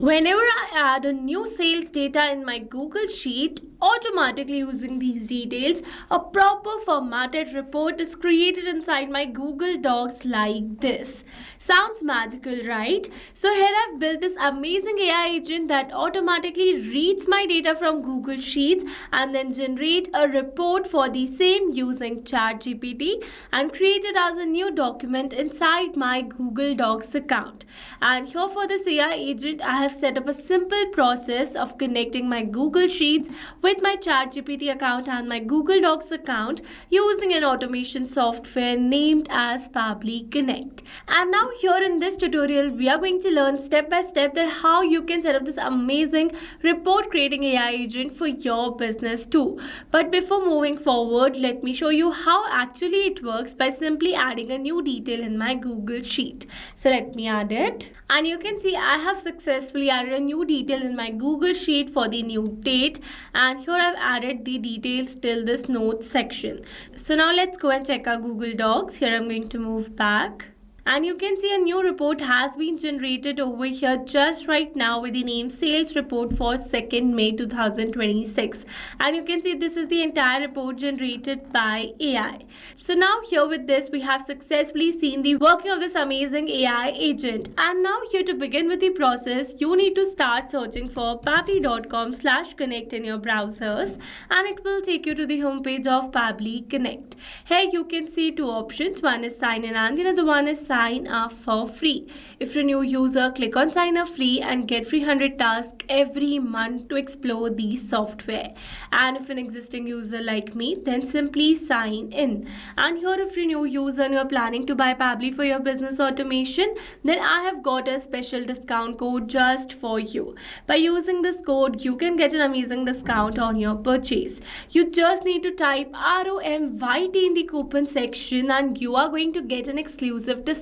Whenever I add a new sales data in my Google Sheet, automatically using these details, a proper formatted report is created inside my Google Docs like this. Sounds magical, right? So here I've built this amazing AI agent that automatically reads my data from Google Sheets and then generate a report for the same using ChatGPT and create it as a new document inside my Google Docs account. And here for this AI agent, I have set up a simple process of connecting my Google Sheets with my ChatGPT account and my Google Docs account using an automation software named as Pabbly Connect. And now here in this tutorial, we are going to learn step by step that how you can set up this amazing report creating AI agent for your business too. But before moving forward, let me show you how actually it works by simply adding a new detail in my Google Sheet. So let me add it. And you can see I have successfully added a new detail in my Google Sheet for the new date. And here I've added the details till this notes section. So now let's go and check our Google Docs. Here I'm going to move back. And you can see a new report has been generated over here just right now with the name Sales Report for 2nd May 2026. And you can see this is the entire report generated by AI. So now here with this, we have successfully seen the working of this amazing AI agent. And now here to begin with the process, you need to start searching for pabbly.com/connect in your browsers. And it will take you to the homepage of Pabbly Connect. Here you can see two options. One is sign in and the other one is sign up for free. If you're a new user, click on sign up free and get free 100 tasks every month to explore the software. And if an existing user like me, then simply sign in. And here if you're a new user and you're planning to buy Pabbly for your business automation, then I have got a special discount code just for you. By using this code, you can get an amazing discount on your purchase. You just need to type ROMYT in the coupon section and you are going to get an exclusive discount.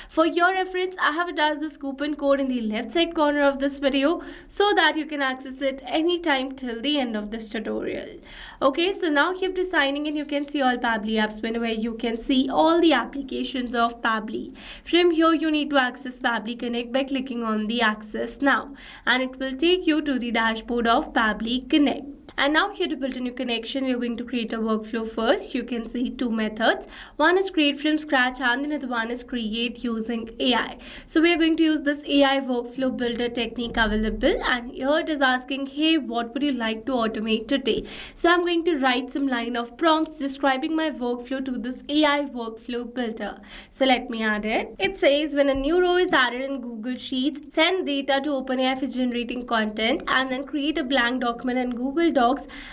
For your reference, I have attached this coupon code in the left side corner of this video so that you can access it anytime till the end of this tutorial. Okay, so now here to signing in, you can see all Pabbly apps where you can see all the applications of Pabbly. From here, you need to access Pabbly Connect by clicking on the Access Now, and it will take you to the dashboard of Pabbly Connect. And now here to build a new connection, we are going to create a workflow first. You can see two methods. One is create from scratch and the other one is create using AI. So we are going to use this AI workflow builder technique available. And here it is asking, hey, what would you like to automate today? So I'm going to write some line of prompts describing my workflow to this AI workflow builder. So let me add it. It says when a new row is added in Google Sheets, send data to OpenAI for generating content and then create a blank document in Google Docs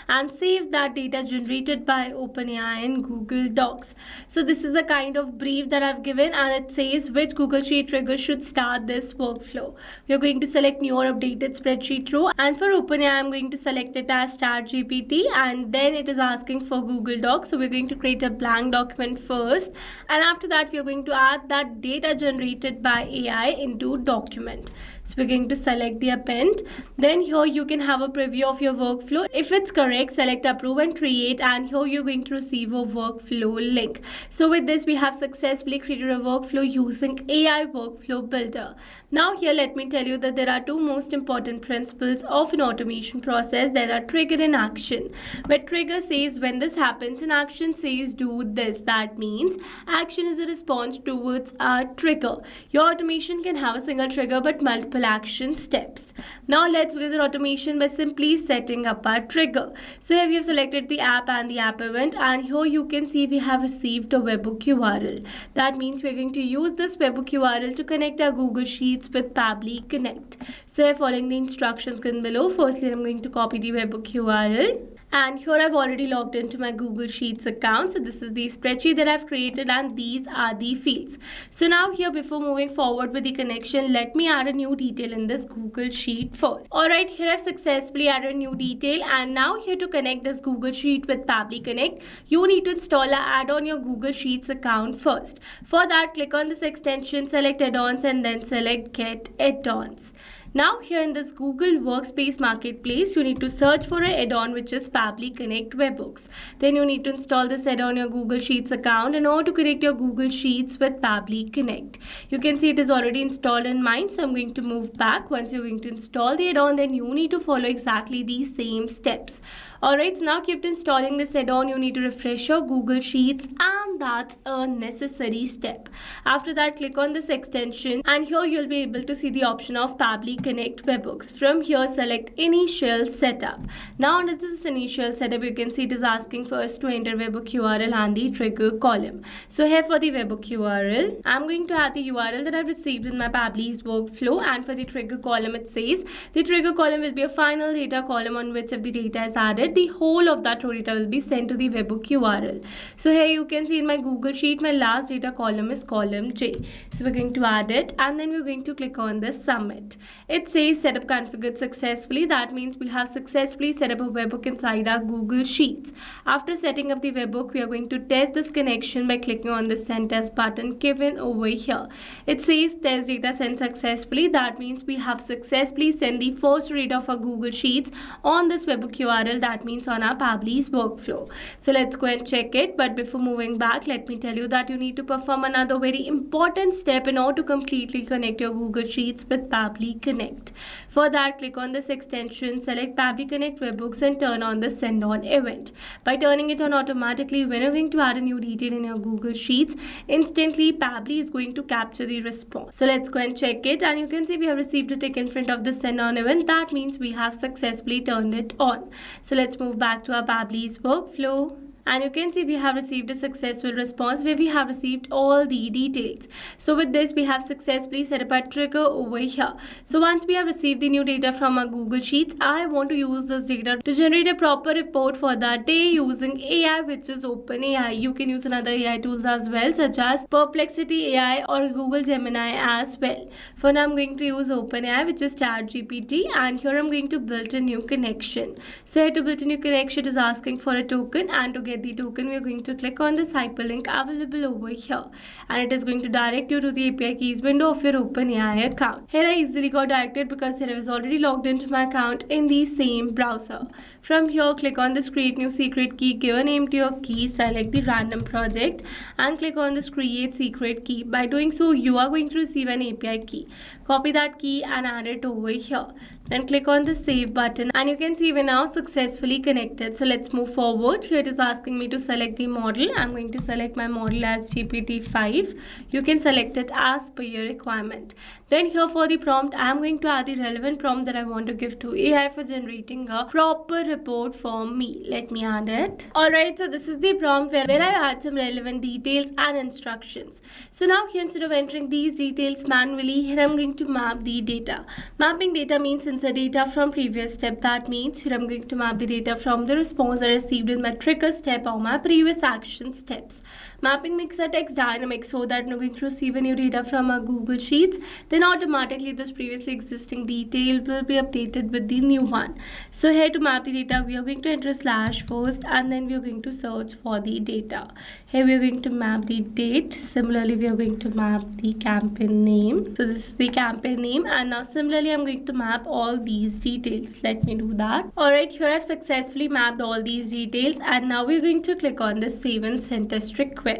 and save that data generated by OpenAI in Google Docs. So this is the kind of brief that I've given and it says which Google Sheet trigger should start this workflow. We're going to select new or updated spreadsheet row, and for OpenAI I'm going to select it as ChatGPT, and then it is asking for Google Docs. So we're going to create a blank document first, and after that we are going to add that data generated by AI into document. So we're going to select the append. Then here you can have a preview of your workflow. If it's correct, select approve and create, and here you're going to receive a workflow link. So with this, we have successfully created a workflow using AI workflow builder. Now here let me tell you that there are two most important principles of an automation process. There are trigger and action. Where trigger says when this happens and action says do this. That means action is a response towards a trigger. Your automation can have a single trigger but multiple action steps. Now let's begin automation by simply setting up our trigger. So here we have selected the app and the app event, and here you can see we have received a webhook URL. That means we're going to use this webhook URL to connect our Google Sheets with Pabbly Connect. So here following the instructions given below, firstly I'm going to copy the webhook URL. And here I've already logged into my Google Sheets account. So this is the spreadsheet that I've created and these are the fields. So now here before moving forward with the connection, let me add a new detail in this Google Sheet first. Alright, here I've successfully added a new detail, and now here to connect this Google Sheet with Pabbly Connect, you need to install an add-on on your Google Sheets account first. For that, click on this extension, select add-ons and then select get add-ons. Now here in this Google Workspace Marketplace, you need to search for an add-on which is Pabbly Connect Webhooks. Then you need to install this add-on on your Google Sheets account in order to connect your Google Sheets with Pabbly Connect. You can see it is already installed in mine, so I'm going to move back. Once you're going to install the add-on, then you need to follow exactly these same steps. Alright, so now after installing this add-on, you need to refresh your Google Sheets, and that's a necessary step. After that, click on this extension, and here you'll be able to see the option of Pabbly Connect Webhooks. From here, select Initial Setup. Now under this Initial Setup, you can see it is asking for us to enter webhook URL and the trigger column. So here for the webhook URL, I'm going to add the URL that I've received in my Pabbly's workflow, and for the trigger column, it says the trigger column will be a final data column on which if the data is added, the whole of that data will be sent to the webhook URL. So here you can see in my Google Sheet, my last data column is column J. So we're going to add it, and then we're going to click on this submit. It says setup configured successfully. That means we have successfully set up a webhook inside our Google Sheets. After setting up the webhook, we are going to test this connection by clicking on the send test button given over here. It says test data sent successfully. That means we have successfully sent the first data of our Google Sheets on this webhook URL. That means on our Pabbly's workflow. So let's go and check it. But before moving back, let me tell you that you need to perform another very important step in order to completely connect your Google Sheets with Pabbly Connect. For that, click on this extension, select Pabbly Connect Webhooks, and turn on the send on event. By turning it on automatically, when you're going to add a new detail in your Google Sheets, instantly Pabbly is going to capture the response. So let's go and check it, and you can see we have received a tick in front of the send on event. That means we have successfully turned it on. So let's move back to our Pabbly's workflow. And you can see we have received a successful response where we have received all the details. So with this, we have successfully set up a trigger over here. So once we have received the new data from our Google Sheets, I want to use this data to generate a proper report for that day using AI, which is OpenAI. You can use another AI tools as well, such as Perplexity AI or Google Gemini as well. For now, I'm going to use OpenAI, which is ChatGPT, and here I'm going to build a new connection. So here to build a new connection, it is asking for a token, and to get the token, we are going to click on this hyperlink available over here, and it is going to direct you to the API keys window of your OpenAI account. Here I easily got directed because I was already logged into my account in the same browser. From here, click on this create new secret key, give a name to your key, select the random project, and click on this create secret key. By doing so, you are going to receive an API key. Copy that key and add it over here. Then click on the save button, and you can see we're now successfully connected. So let's move forward. Here it is asking me to select the model. I'm going to select my model as GPT-5. You can select it as per your requirement. Then here for the prompt, I'm going to add the relevant prompt that I want to give to AI for generating a proper report for me. Let me add it. Alright, so this is the prompt where I add some relevant details and instructions. So now here, instead of entering these details manually, here I'm going to map the data. Mapping data means insert data from previous step. That means here I'm going to map the data from the response I received in my trigger step or my previous action steps. Mapping makes our text dynamic so that when we're going to receive a new data from our Google Sheets, then automatically this previously existing detail will be updated with the new one. So here to map the data, we are going to enter slash first, and then we are going to search for the data. Here we are going to map the date. Similarly, we are going to map the campaign name. So this is the campaign name, and now similarly I'm going to map all these details. Let me do that. Alright, here I've successfully mapped all these details, and now we're going to click on the save and send test request.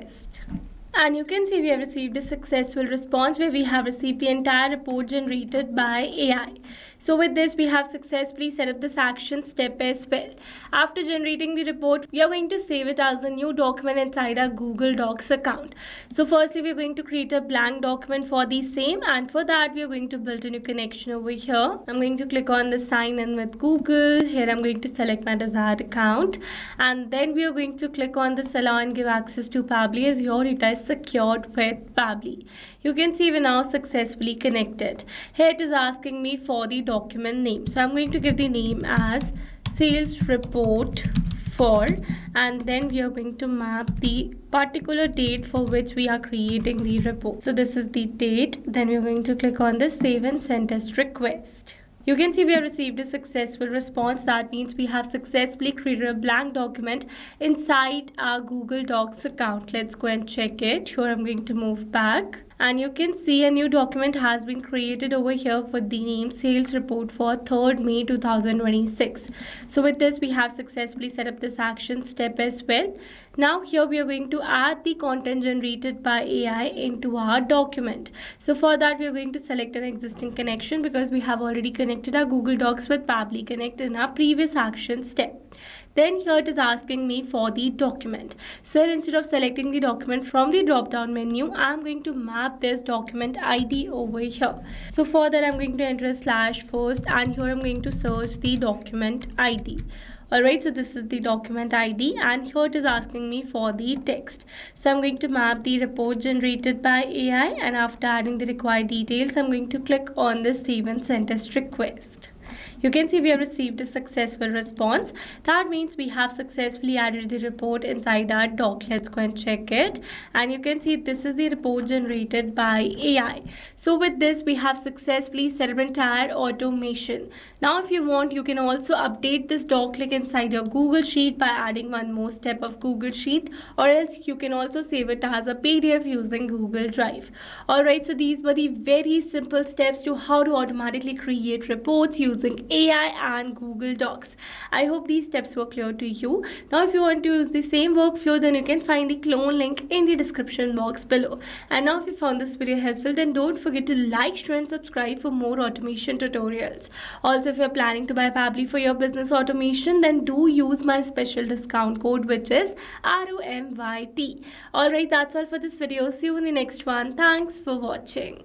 And you can see we have received a successful response where we have received the entire report generated by AI. So with this, we have successfully set up this action step as well. After generating the report, we are going to save it as a new document inside our Google Docs account. So firstly, we are going to create a blank document for the same, and for that, we are going to build a new connection over here. I'm going to click on the sign in with Google. Here I'm going to select my desired account, and then we are going to click on this allow and give access to Pabbly as your data is secured with Pabbly. You can see we're now successfully connected. Here it is asking me for the document name. So I'm going to give the name as sales report for, and then we are going to map the particular date for which we are creating the report. So this is the date. Then we're going to click on the save and send test request. You can see we have received a successful response. That means we have successfully created a blank document inside our Google Docs account. Let's go and check it. Here I'm going to move back. and you can see a new document has been created over here for the name sales report for 3rd May 2026. So with this, we have successfully set up this action step as well. Now here we are going to add the content generated by AI into our document. So for that, we are going to select an existing connection because we have already connected our Google Docs with Pabbly Connect in our previous action step. Then here it is asking me for the document. So instead of selecting the document from the drop down menu, I'm going to map this document ID over here. So for that, I'm going to enter a slash first, and here I'm going to search the document ID. Alright, so this is the document ID, and here it is asking me for the text. So I'm going to map the report generated by AI, and after adding the required details, I'm going to click on the save and send test request. You can see we have received a successful response. That means we have successfully added the report inside our doc. Let's go and check it. And you can see this is the report generated by AI. So with this, we have successfully set up entire automation. Now, if you want, you can also update this doc link inside your Google Sheet by adding one more step of Google Sheet, or else you can also save it as a PDF using Google Drive. Alright, so these were the very simple steps to how to automatically create reports using AI and Google Docs. I hope these steps were clear to you. Now, if you want to use the same workflow, then you can find the clone link in the description box below. And now, if you found this video helpful, then don't forget to like, share and subscribe for more automation tutorials. Also, if you're planning to buy Pabbly for your business automation, then do use my special discount code, which is ROMYT. Alright, that's all for this video. See you in the next one. Thanks for watching.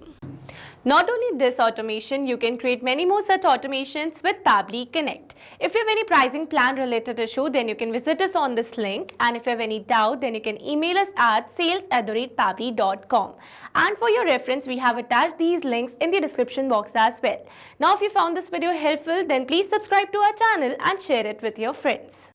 Not only this automation, you can create many more such automations with Pabbly Connect. If you have any pricing plan related issue, then you can visit us on this link. And if you have any doubt, then you can email us at sales@pabbly.com. And for your reference, we have attached these links in the description box as well. Now, if you found this video helpful, then please subscribe to our channel and share it with your friends.